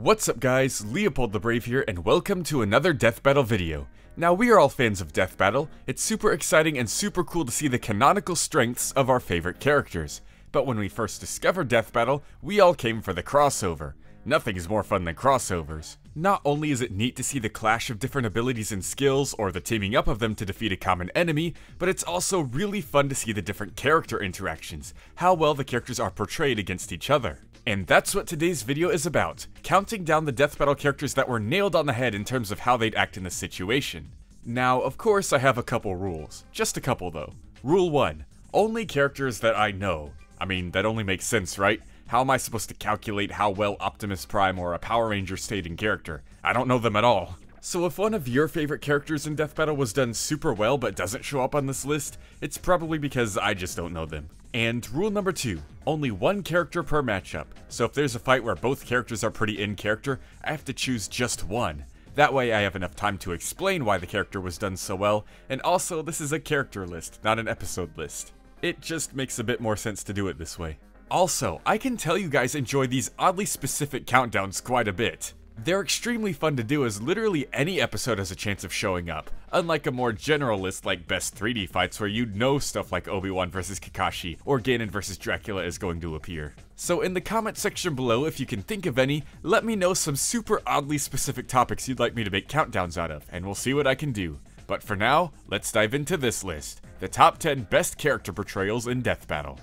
What's up guys, Leopold the Brave here, and welcome to another Death Battle video. Now we are all fans of Death Battle. It's super exciting and super cool to see the canonical strengths of our favorite characters. But when we first discovered Death Battle, we all came for the crossover. Nothing is more fun than crossovers. Not only is it neat to see the clash of different abilities and skills, or the teaming up of them to defeat a common enemy, but it's also really fun to see the different character interactions, how well the characters are portrayed against each other. And that's what today's video is about, counting down the Death Battle characters that were nailed on the head in terms of how they'd act in this situation. Now, of course I have a couple rules, just a couple though. Rule 1, only characters that I know. I mean, that only makes sense, right? How am I supposed to calculate how well Optimus Prime or a Power Ranger stayed in character? I don't know them at all. So if one of your favorite characters in Death Battle was done super well but doesn't show up on this list, it's probably because I just don't know them. And rule number 2, only one character per matchup. So if there's a fight where both characters are pretty in character, I have to choose just one. That way I have enough time to explain why the character was done so well, and also this is a character list, not an episode list. It just makes a bit more sense to do it this way. Also, I can tell you guys enjoy these oddly specific countdowns quite a bit. They're extremely fun to do as literally any episode has a chance of showing up, unlike a more general list like best 3D fights where you'd know stuff like Obi-Wan vs Kakashi or Ganon vs Dracula is going to appear. So in the comment section below, if you can think of any, let me know some super oddly specific topics you'd like me to make countdowns out of, and we'll see what I can do. But for now, let's dive into this list, the top 10 best character portrayals in Death Battle.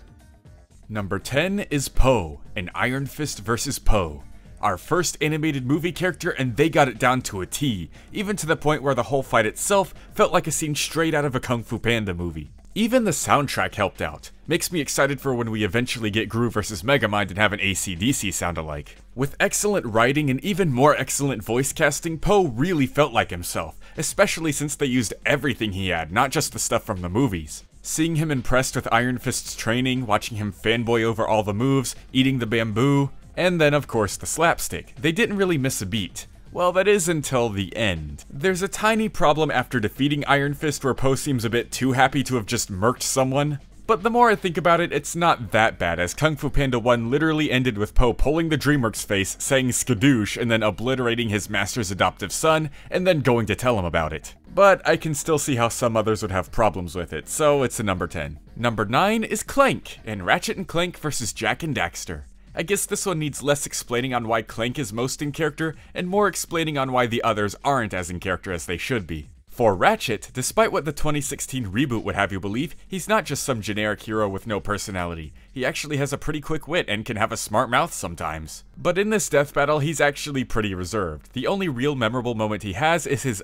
Number 10 is Poe, in Iron Fist vs. Poe. Our first animated movie character, and they got it down to a T, even to the point where the whole fight itself felt like a scene straight out of a Kung Fu Panda movie. Even the soundtrack helped out. Makes me excited for when we eventually get Gru vs Megamind and have an AC/DC sound alike. With excellent writing and even more excellent voice casting, Poe really felt like himself, especially since they used everything he had, not just the stuff from the movies. Seeing him impressed with Iron Fist's training, watching him fanboy over all the moves, eating the bamboo, and then of course the slapstick. They didn't really miss a beat. Well, that is until the end. There's a tiny problem after defeating Iron Fist where Poe seems a bit too happy to have just murked someone. But the more I think about it, it's not that bad, as Kung Fu Panda 1 literally ended with Poe pulling the DreamWorks face, saying skadoosh, and then obliterating his master's adoptive son, and then going to tell him about it. But I can still see how some others would have problems with it, so it's a number 10. Number 9 is Clank, in Ratchet & Clank vs Jak and Daxter. I guess this one needs less explaining on why Clank is most in character, and more explaining on why the others aren't as in character as they should be. For Ratchet, despite what the 2016 reboot would have you believe, he's not just some generic hero with no personality. He actually has a pretty quick wit and can have a smart mouth sometimes. But in this Death Battle, he's actually pretty reserved. The only real memorable moment he has is his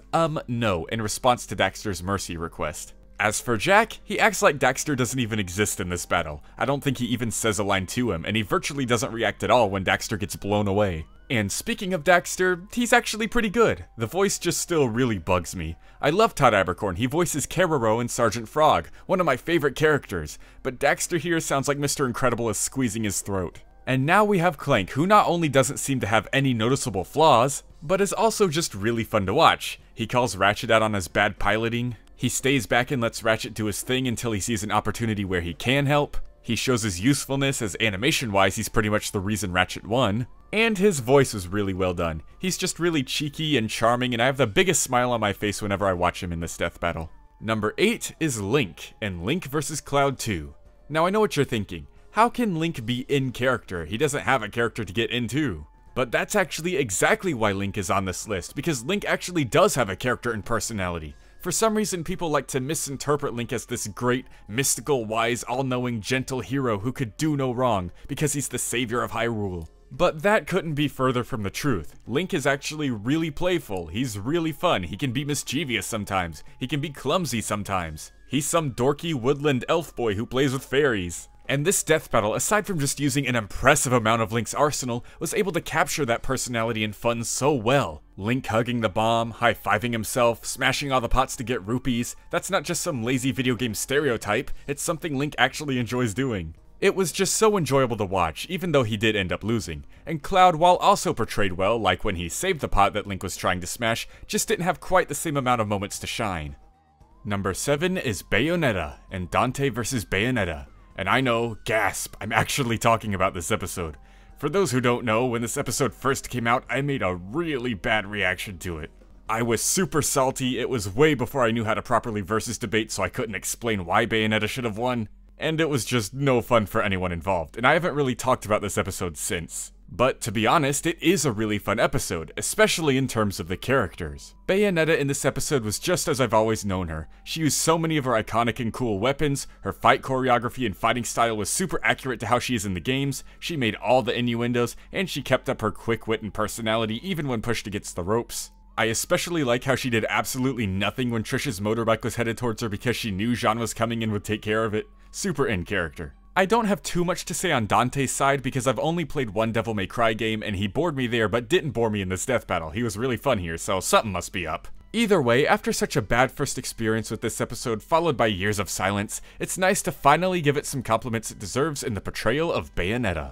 no in response to Daxter's mercy request. As for Jak, he acts like Daxter doesn't even exist in this battle. I don't think he even says a line to him, and he virtually doesn't react at all when Daxter gets blown away. And speaking of Daxter, he's actually pretty good. The voice just still really bugs me. I love Todd Abercorn, he voices Keroro in Sergeant Frog, one of my favorite characters, but Daxter here sounds like Mr. Incredible is squeezing his throat. And now we have Clank, who not only doesn't seem to have any noticeable flaws, but is also just really fun to watch. He calls Ratchet out on his bad piloting, he stays back and lets Ratchet do his thing until he sees an opportunity where he can help. He shows his usefulness as animation-wise he's pretty much the reason Ratchet won. And his voice was really well done. He's just really cheeky and charming, and I have the biggest smile on my face whenever I watch him in this Death Battle. Number 8 is Link, in Link vs Cloud 2. Now I know what you're thinking. How can Link be in character? He doesn't have a character to get into. But that's actually exactly why Link is on this list, because Link actually does have a character and personality. For some reason, people like to misinterpret Link as this great, mystical, wise, all-knowing, gentle hero who could do no wrong, because he's the savior of Hyrule. But that couldn't be further from the truth. Link is actually really playful, he's really fun, he can be mischievous sometimes, he can be clumsy sometimes. He's some dorky woodland elf boy who plays with fairies. And this Death Battle, aside from just using an impressive amount of Link's arsenal, was able to capture that personality and fun so well. Link hugging the bomb, high-fiving himself, smashing all the pots to get rupees. That's not just some lazy video game stereotype, it's something Link actually enjoys doing. It was just so enjoyable to watch, even though he did end up losing. And Cloud, while also portrayed well, like when he saved the pot that Link was trying to smash, just didn't have quite the same amount of moments to shine. Number 7 is Bayonetta, in Dante vs Bayonetta. And I know, gasp, I'm actually talking about this episode. For those who don't know, when this episode first came out, I made a really bad reaction to it. I was super salty, it was way before I knew how to properly versus debate, so I couldn't explain why Bayonetta should have won, and it was just no fun for anyone involved, and I haven't really talked about this episode since. But to be honest, it is a really fun episode, especially in terms of the characters. Bayonetta in this episode was just as I've always known her. She used so many of her iconic and cool weapons, her fight choreography and fighting style was super accurate to how she is in the games, she made all the innuendos, and she kept up her quick wit and personality even when pushed against the ropes. I especially like how she did absolutely nothing when Trish's motorbike was headed towards her because she knew Jean was coming and would take care of it. Super in character. I don't have too much to say on Dante's side because I've only played one Devil May Cry game and he bored me there but didn't bore me in this death battle. He was really fun here, so something must be up. Either way, after such a bad first experience with this episode followed by years of silence, it's nice to finally give it some compliments it deserves in the portrayal of Bayonetta.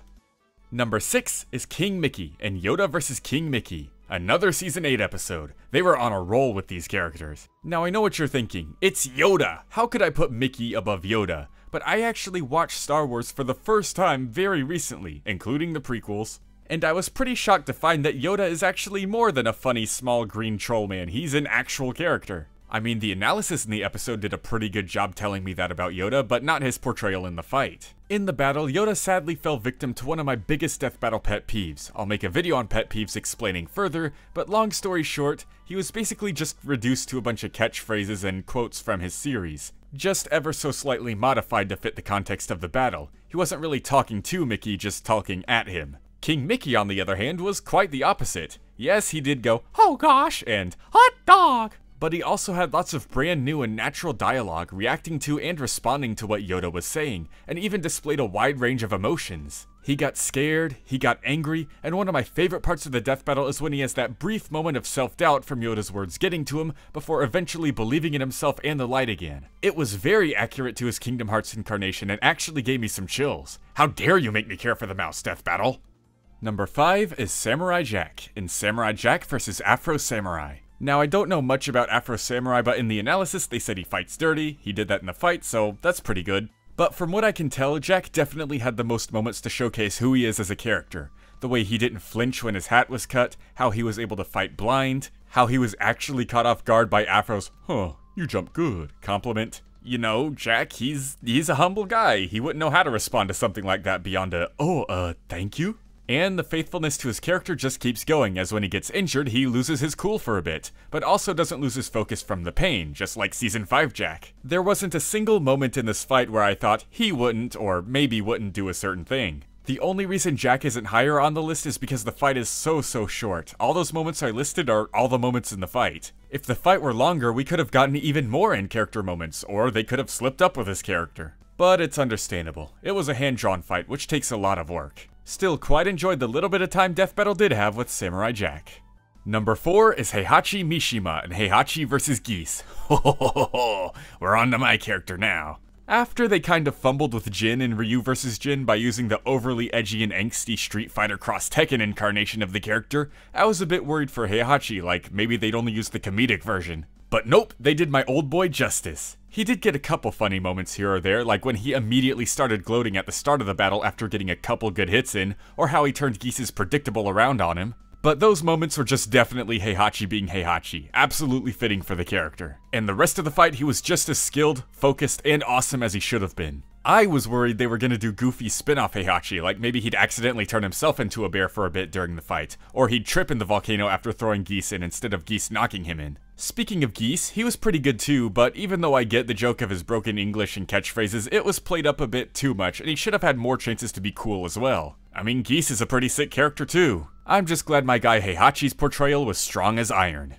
Number 6 is King Mickey and Yoda vs King Mickey. Another Season 8 episode. They were on a roll with these characters. Now I know what you're thinking, it's Yoda! How could I put Mickey above Yoda? But I actually watched Star Wars for the first time very recently, including the prequels, and I was pretty shocked to find that Yoda is actually more than a funny small green troll man, he's an actual character. I mean, the analysis in the episode did a pretty good job telling me that about Yoda, but not his portrayal in the fight. In the battle, Yoda sadly fell victim to one of my biggest death battle pet peeves. I'll make a video on pet peeves explaining further, but long story short, he was basically just reduced to a bunch of catchphrases and quotes from his series. Just ever so slightly modified to fit the context of the battle. He wasn't really talking to Mickey, just talking at him. King Mickey, on the other hand, was quite the opposite. Yes, he did go, "Oh gosh," and "hot dog," but he also had lots of brand new and natural dialogue, reacting to and responding to what Yoda was saying, and even displayed a wide range of emotions. He got scared, he got angry, and one of my favorite parts of the death battle is when he has that brief moment of self-doubt from Yoda's words getting to him, before eventually believing in himself and the light again. It was very accurate to his Kingdom Hearts incarnation and actually gave me some chills. How dare you make me care for the mouse, death battle! Number 5 is Samurai Jack, in Samurai Jack vs Afro Samurai. Now, I don't know much about Afro Samurai, but in the analysis they said he fights dirty, he did that in the fight, so that's pretty good. But from what I can tell, Jack definitely had the most moments to showcase who he is as a character. The way he didn't flinch when his hat was cut, how he was able to fight blind, how he was actually caught off guard by Afro's, "Huh, you jump good," compliment. You know, Jack, he's a humble guy. He wouldn't know how to respond to something like that beyond a, thank you? And the faithfulness to his character just keeps going, as when he gets injured, he loses his cool for a bit, but also doesn't lose his focus from the pain, just like Season 5 Jack. There wasn't a single moment in this fight where I thought he wouldn't, or maybe wouldn't do a certain thing. The only reason Jack isn't higher on the list is because the fight is so short. All those moments I listed are all the moments in the fight. If the fight were longer, we could have gotten even more in-character moments, or they could have slipped up with his character. But it's understandable. It was a hand-drawn fight, which takes a lot of work. Still, quite enjoyed the little bit of time Death Battle did have with Samurai Jack. Number 4 is Heihachi Mishima and Heihachi vs Geese. We're on to my character now. After they kind of fumbled with Jin in Ryu vs Jin by using the overly edgy and angsty Street Fighter Cross Tekken incarnation of the character, I was a bit worried for Heihachi, like maybe they'd only use the comedic version. But nope, they did my old boy justice. He did get a couple funny moments here or there, like when he immediately started gloating at the start of the battle after getting a couple good hits in, or how he turned Geese's predictable around on him. But those moments were just definitely Heihachi being Heihachi, absolutely fitting for the character. And the rest of the fight, he was just as skilled, focused, and awesome as he should have been. I was worried they were gonna do goofy spin-off Heihachi, like maybe he'd accidentally turn himself into a bear for a bit during the fight, or he'd trip in the volcano after throwing Geese in instead of Geese knocking him in. Speaking of Geese, he was pretty good too, but even though I get the joke of his broken English and catchphrases, it was played up a bit too much, and he should have had more chances to be cool as well. I mean, Geese is a pretty sick character too. I'm just glad my guy Heihachi's portrayal was strong as iron.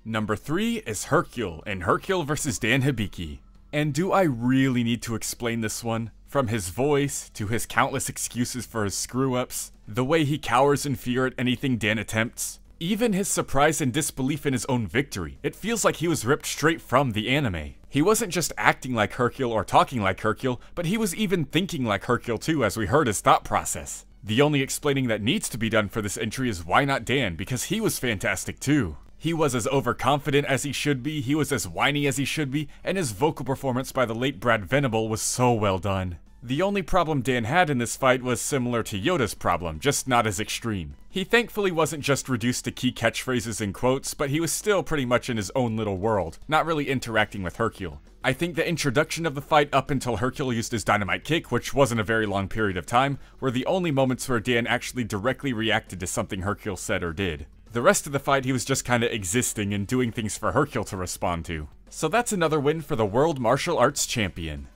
Number 3 is Hercule in Hercule vs Dan Hibiki. And do I really need to explain this one? From his voice, to his countless excuses for his screw-ups, the way he cowers in fear at anything Dan attempts, even his surprise and disbelief in his own victory, it feels like he was ripped straight from the anime. He wasn't just acting like Hercule or talking like Hercule, but he was even thinking like Hercule too, as we heard his thought process. The only explaining that needs to be done for this entry is why not Dan, because he was fantastic too. He was as overconfident as he should be, he was as whiny as he should be, and his vocal performance by the late Brad Venable was so well done. The only problem Dan had in this fight was similar to Yoda's problem, just not as extreme. He thankfully wasn't just reduced to key catchphrases and quotes, but he was still pretty much in his own little world, not really interacting with Hercule. I think the introduction of the fight up until Hercule used his dynamite kick, which wasn't a very long period of time, were the only moments where Dan actually directly reacted to something Hercule said or did. The rest of the fight he was just kinda existing and doing things for Hercule to respond to. So that's another win for the World Martial Arts Champion.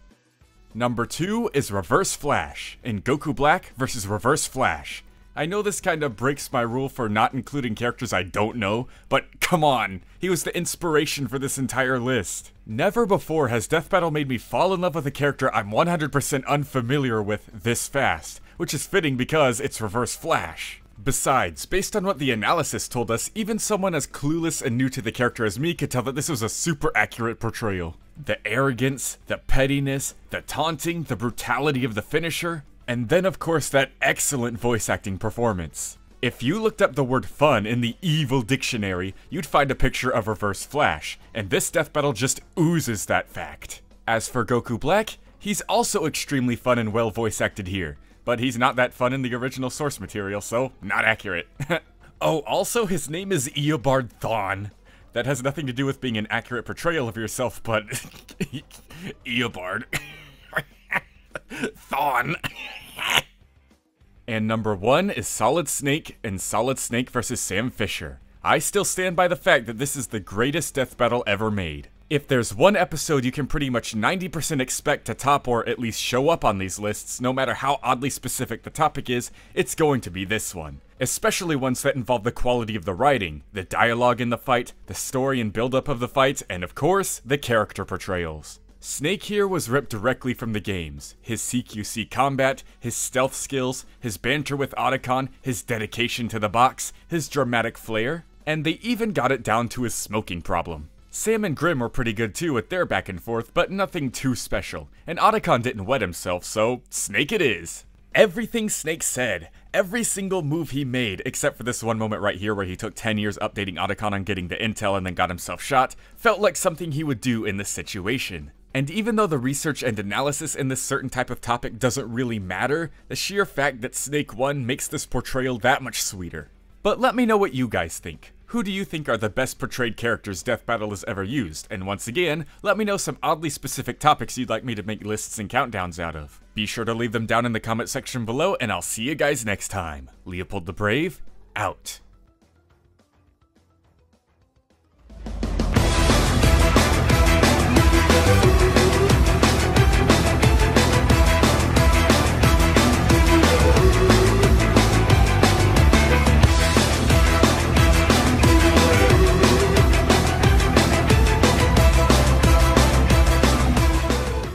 Number 2 is Reverse Flash, in Goku Black vs. Reverse Flash. I know this kinda breaks my rule for not including characters I don't know, but come on, he was the inspiration for this entire list. Never before has Death Battle made me fall in love with a character I'm 100% unfamiliar with this fast, which is fitting because it's Reverse Flash. Besides, based on what the analysis told us, even someone as clueless and new to the character as me could tell that this was a super accurate portrayal. The arrogance, the pettiness, the taunting, the brutality of the finisher, and then of course that excellent voice acting performance. If you looked up the word fun in the evil dictionary, you'd find a picture of Reverse Flash, and this death battle just oozes that fact. As for Goku Black, he's also extremely fun and well voice acted here, but he's not that fun in the original source material, so not accurate. Oh, also his name is Eobard Thawne. That has nothing to do with being an accurate portrayal of yourself, but Eobard Thawne. And number 1 is Solid Snake in Solid Snake vs. Sam Fisher. I still stand by the fact that this is the greatest death battle ever made. If there's one episode you can pretty much 90% expect to top or at least show up on these lists, no matter how oddly specific the topic is, it's going to be this one. Especially ones that involve the quality of the writing, the dialogue in the fight, the story and build-up of the fight, and of course, the character portrayals. Snake here was ripped directly from the games. His CQC combat, his stealth skills, his banter with Otacon, his dedication to the box, his dramatic flair, and they even got it down to his smoking problem. Sam and Grim were pretty good too with their back and forth, but nothing too special. And Otacon didn't wet himself, so Snake it is. Everything Snake said, every single move he made, except for this one moment right here where he took 10 years updating Otacon on getting the intel and then got himself shot, felt like something he would do in this situation. And even though the research and analysis in this certain type of topic doesn't really matter, the sheer fact that Snake won makes this portrayal that much sweeter. But let me know what you guys think. Who do you think are the best portrayed characters Death Battle has ever used? And once again, let me know some oddly specific topics you'd like me to make lists and countdowns out of. Be sure to leave them down in the comment section below, and I'll see you guys next time. Leopold the Brave, out.